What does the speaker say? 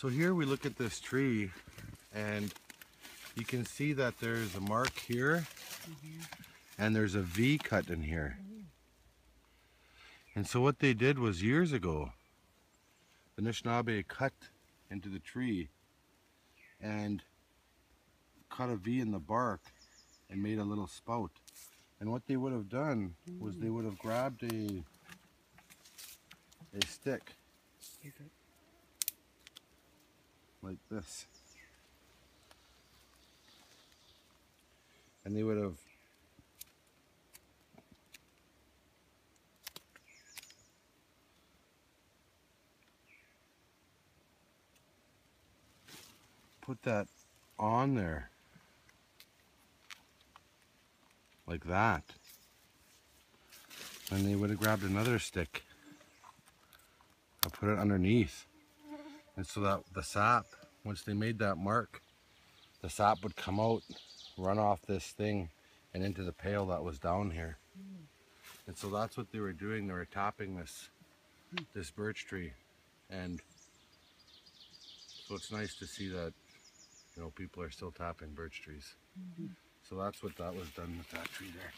So here we look at this tree and you can see that there's a mark here and there's a V cut in here. And so what they did was years ago, the Anishinaabe cut into the tree and cut a V in the bark and made a little spout. And what they would have done was they would have grabbed a stick like this, and they would have put that on there like that, and they would have grabbed another stick and put it underneath, and so that the sap, once they made that mark, the sap would come out, run off this thing and into the pail that was down here. And so that's what they were doing. They were tapping this birch tree, and so it's nice to see that, you know, people are still tapping birch trees. So that's what that was done with that tree there.